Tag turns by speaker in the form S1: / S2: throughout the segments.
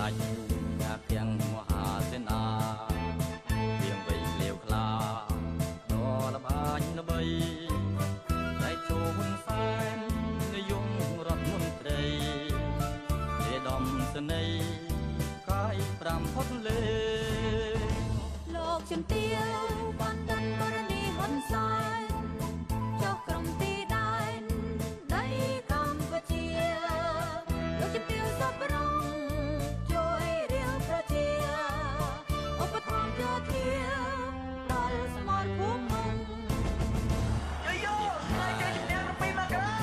S1: សម្ដេចអាទាំងមហាសេនាទៀងវៃក្លៀវខ្លាដ៏ល្បាញល្បីតែចូលហ៊ុនសែននាយករដ្ឋមន្ត្រីជាដំសនីកាយ5ផុតលេ
S2: លោកជំទាវបានកាន់បរនីហ៊ុនសែនចុះក្រុងទីដែនដីកម្ពុជាលោកជំទាវសប្រុងជួយរាវប្រជាឧបត្ថម្ភយោធាដល់ស្មរភូមិមុំ
S1: យោថ្ងៃជ័យជំនះ7មករា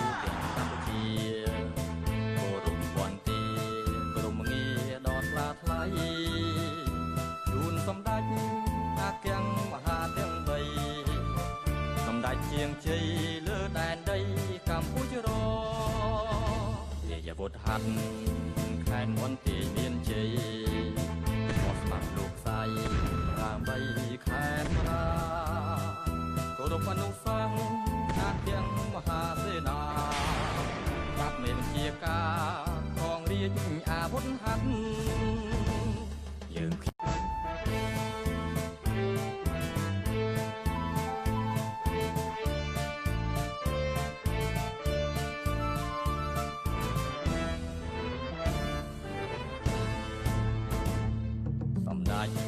S1: កម្ពុជាគោរពវន្ទាក្រុមងារដ៏ថ្លាថ្លៃជូនសម្ដេចអាទាំងមហាទាំង3សម្ដេចជាងជ័យលើដែនដីកម្ពុជាររាជវុធហាត់ខេត្តមន្ទីរមានជ័យមកស្មាត់លោកសៃដើម្បីខេត្តរាគោរពអនុសាសន៍អាទាំងមហាសេនាបាត់មេបញ្ជាការកងរាជអាវុធហាត់យើងសម្ដេច